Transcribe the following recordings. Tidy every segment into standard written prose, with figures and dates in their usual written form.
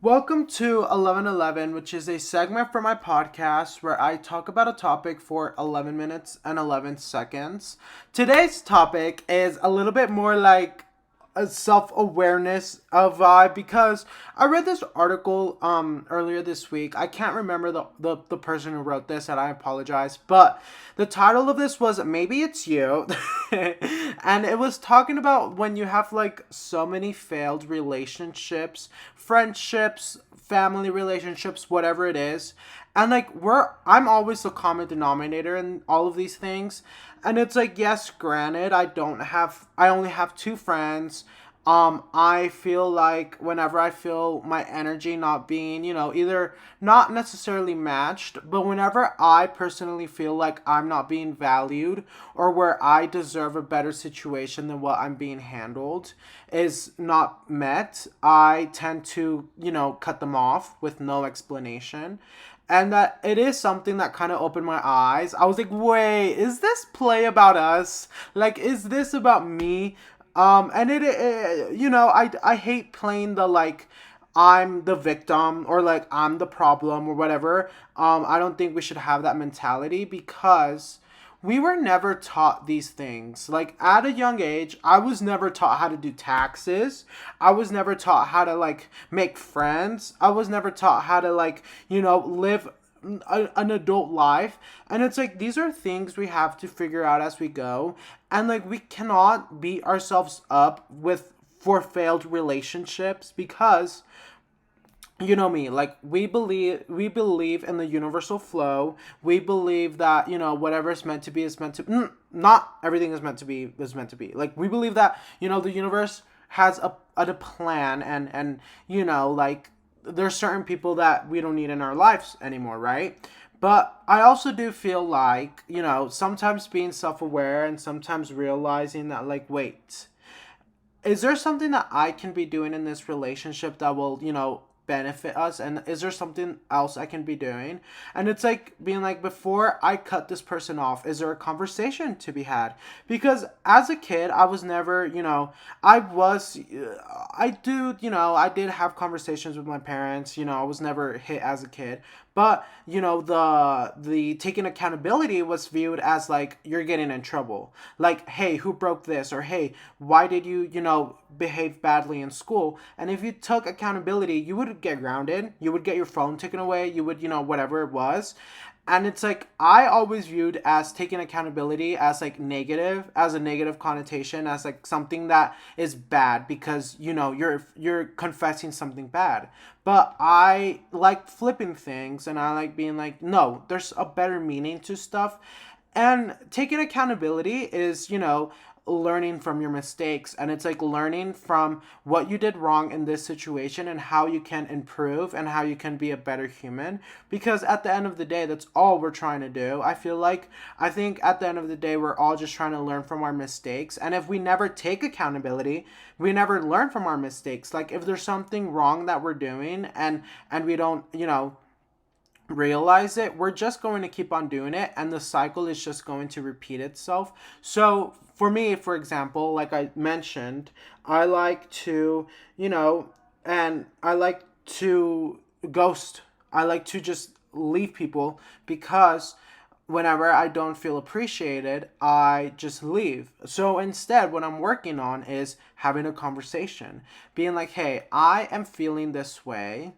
Welcome to 1111, which is a segment for my podcast where I talk about a topic for 11 minutes and 11 seconds. Today's topic is a little bit more like a self-awareness of vibe because I read this article earlier this week. I can't remember the person who wrote this, and I apologize, but the title of this was Maybe It's You. And it was talking about when you have like so many failed relationships, friendships, family relationships, whatever it is. And like I'm always the common denominator in all of these things. And it's like, yes, granted, I only have two friends. I feel like whenever I feel my energy not being, either not necessarily matched, but whenever I personally feel like I'm not being valued or where I deserve a better situation than what I'm being handled is not met, I tend to, cut them off with no explanation. And that it is something that kind of opened my eyes. I was like, wait, is this play about us? Like, is this about me? And I hate playing the like, I'm the victim or like I'm the problem or whatever. I don't think we should have that mentality because we were never taught these things. Like at a young age, I was never taught how to do taxes. I was never taught how to like make friends. I was never taught how to like, live an adult life. And it's like these are things we have to figure out as we go. And like we cannot beat ourselves up with for failed relationships because you know me, like we believe in the universal flow. We believe that whatever is meant to be is meant to not everything is meant to be. Like we believe that the universe has a plan, and like there's certain people that we don't need in our lives anymore, right? But I also do feel like sometimes being self-aware and sometimes realizing that, like, wait, is there something that I can be doing in this relationship that will, benefit us? And is there something else I can be doing? And it's like being like, before I cut this person off, is there a conversation to be had? Because as a kid, I was never, I did have conversations with my parents. I was never hit as a kid. But the taking accountability was viewed as like you're getting in trouble. Like, hey, who broke this? Or hey, why did you behave badly in school? And if you took accountability, you would get grounded. You would get your phone taken away. You would whatever it was. And it's like I always viewed as taking accountability as like negative, as a negative connotation, as like something that is bad because you're confessing something bad. But I like flipping things, and I like being like, no, there's a better meaning to stuff. And taking accountability is, learning from your mistakes. And it's like learning from what you did wrong in this situation and how you can improve and how you can be a better human. Because at the end of the day, that's all we're trying to do. I think at the end of the day, we're all just trying to learn from our mistakes. And if we never take accountability, we never learn from our mistakes. Like if there's something wrong that we're doing and we don't, realize it, we're just going to keep on doing it, and the cycle is just going to repeat itself. So for me, for example, like I mentioned, I like to, and I like to ghost. I like to just leave people because whenever I don't feel appreciated, I just leave. So instead, what I'm working on is having a conversation, being like, hey, I am feeling this way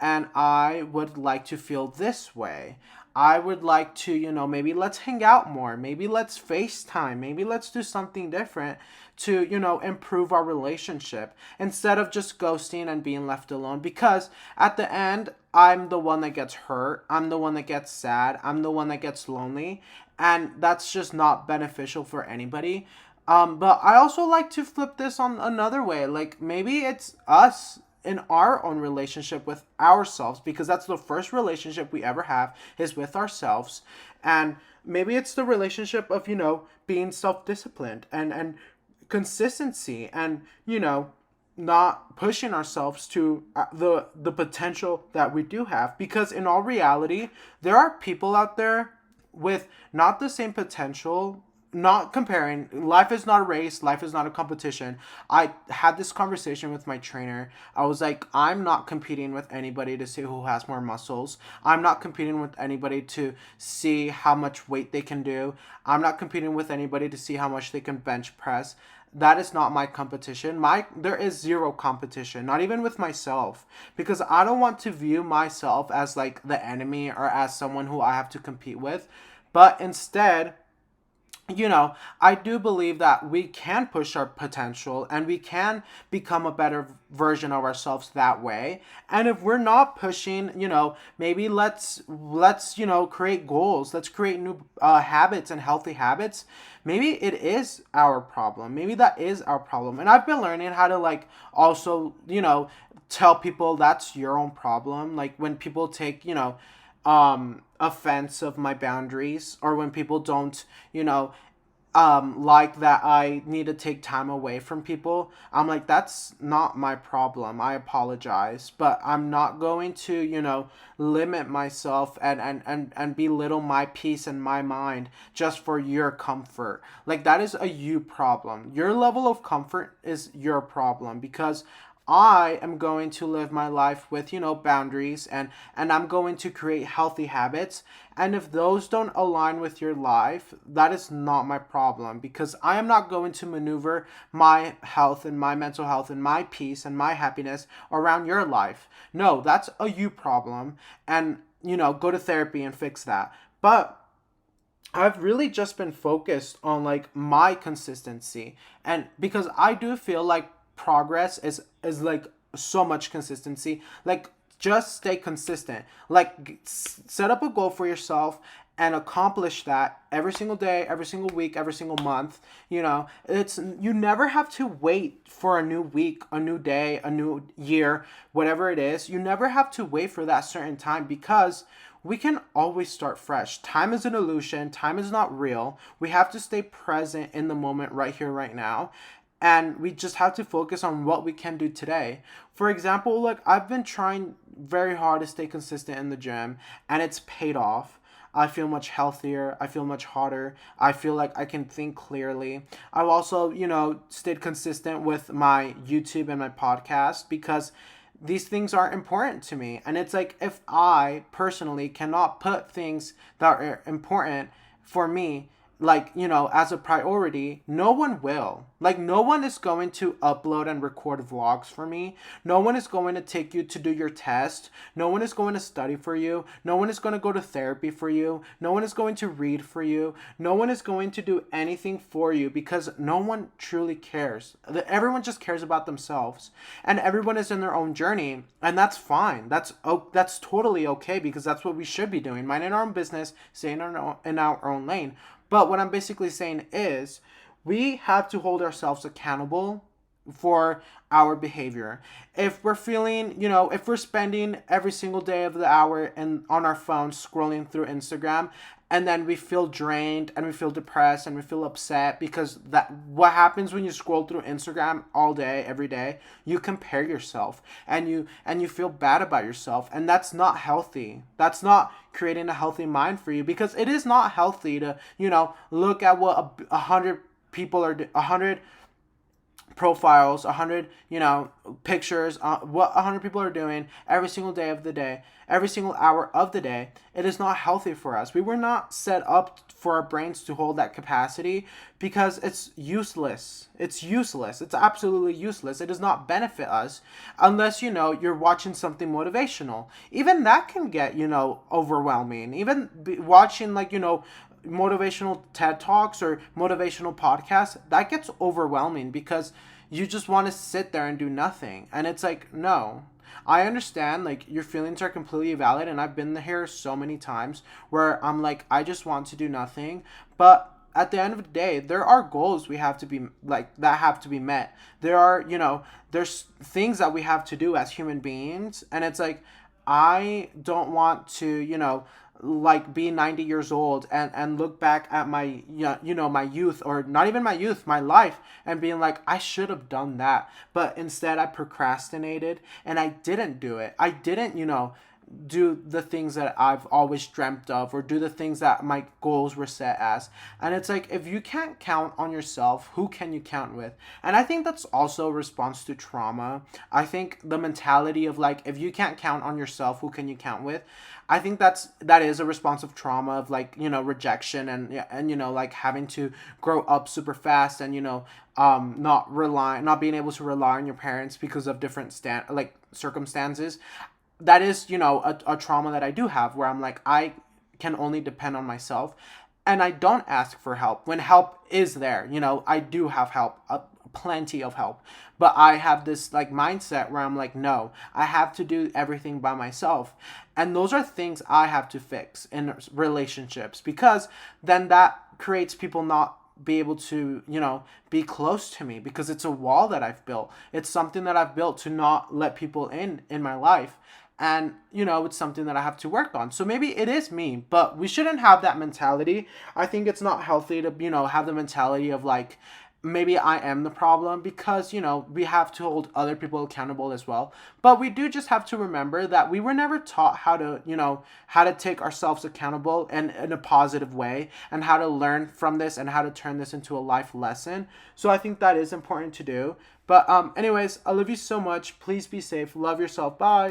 and I would like to feel this way. I would like to, maybe let's hang out more. Maybe let's FaceTime. Maybe let's do something different to, improve our relationship instead of just ghosting and being left alone. Because at the end, I'm the one that gets hurt. I'm the one that gets sad. I'm the one that gets lonely. And that's just not beneficial for anybody. But I also like to flip this on another way. Like maybe it's us in our own relationship with ourselves, because that's the first relationship we ever have is with ourselves. And maybe it's the relationship of being self-disciplined and consistency, and not pushing ourselves to the potential that we do have. Because in all reality, there are people out there with not the same potential not comparing. Life is not a race. Life is not a competition. I had this conversation with my trainer. I was like, I'm not competing with anybody to see who has more muscles. I'm not competing with anybody to see how much weight they can do. I'm not competing with anybody to see how much they can bench press. That is not my competition. There is zero competition, not even with myself, because I don't want to view myself as like the enemy or as someone who I have to compete with, but instead, I do believe that we can push our potential and we can become a better version of ourselves that way. And if we're not pushing, maybe let's create goals. Let's create new habits and healthy habits. Maybe it is our problem. Maybe that is our problem. And I've been learning how to like also, tell people that's your own problem. Like when people take, offense of my boundaries, or when people don't, like that I need to take time away from people. I'm like, that's not my problem. I apologize, but I'm not going to, limit myself and belittle my peace and my mind just for your comfort. Like that is a you problem. Your level of comfort is your problem, because I am going to live my life with, boundaries, and I'm going to create healthy habits. And if those don't align with your life, that is not my problem, because I am not going to maneuver my health and my mental health and my peace and my happiness around your life. No, that's a you problem. And, go to therapy and fix that. But I've really just been focused on like my consistency, and because I do feel like progress is like so much consistency. Like just stay consistent. Like set up a goal for yourself and accomplish that every single day, every single week, every single month. You never have to wait for a new week, a new day, a new year, whatever it is. You never have to wait for that certain time, because we can always start fresh. Time is an illusion. Time is not real. We have to stay present in the moment, right here, right now. And we just have to focus on what we can do today. For example, like I've been trying very hard to stay consistent in the gym, and it's paid off. I feel much healthier. I feel much hotter. I feel like I can think clearly. I've also, stayed consistent with my YouTube and my podcast, because these things are important to me. And it's like, if I personally cannot put things that are important for me, like, as a priority, no one will. Like, no one is going to upload and record vlogs for me. No one is going to take you to do your test. No one is going to study for you. No one is going to go to therapy for you. No one is going to read for you. No one is going to do anything for you, because no one truly cares. Everyone just cares about themselves, and everyone is in their own journey, and that's fine. That's totally okay, because that's what we should be doing. Minding our own business, staying in our own lane. But what I'm basically saying is, we have to hold ourselves accountable for our behavior. If we're feeling, if we're spending every single day of the hour and on our phones scrolling through Instagram, and then we feel drained and we feel depressed and we feel upset, because what happens when you scroll through Instagram all day, every day, you compare yourself and you feel bad about yourself, and that's not healthy. That's not creating a healthy mind for you, because it is not healthy to, look at what 100 people are 100 profiles, 100, pictures, what 100 people are doing every single day of the day, every single hour of the day. It is not healthy for us. We were not set up for our brains to hold that capacity, because it's useless. It's useless. It's absolutely useless. It does not benefit us unless, you're watching something motivational. Even that can get, overwhelming. Even watching, like, motivational TED Talks or motivational podcasts, that gets overwhelming, because you just want to sit there and do nothing. And it's like, no. I understand, like, your feelings are completely valid, and I've been here so many times where I'm like, I just want to do nothing. But at the end of the day, there are goals we have to be, like, that have to be met. There are, there's things that we have to do as human beings, and it's like, I don't want to, like be 90 years old and look back at my, my youth, or not even my youth, my life, and being like, I should have done that. But instead I procrastinated and I didn't do it. I didn't, do the things that I've always dreamt of, or do the things that my goals were set as. And it's like, if you can't count on yourself, who can you count with? And I think that's also a response to trauma. I think the mentality of like, if you can't count on yourself, who can you count with? I think that is a response of trauma, of like, rejection, and yeah, and like having to grow up super fast, and not being able to rely on your parents because of different circumstances. That is, a trauma that I do have, where I'm like, I can only depend on myself, and I don't ask for help when help is there. I do have help, plenty of help, but I have this like mindset where I'm like, no, I have to do everything by myself. And those are things I have to fix in relationships, because then that creates people not be able to, be close to me, because it's a wall that I've built. It's something that I've built to not let people in my life. And it's something that I have to work on. So maybe it is me, but we shouldn't have that mentality. I think it's not healthy to have the mentality of like, maybe I am the problem, because we have to hold other people accountable as well. But we do just have to remember that we were never taught how to take ourselves accountable and in a positive way, and how to learn from this, and how to turn this into a life lesson. So I think that is important to do. But anyways, I love you so much. Please be safe. Love yourself. Bye.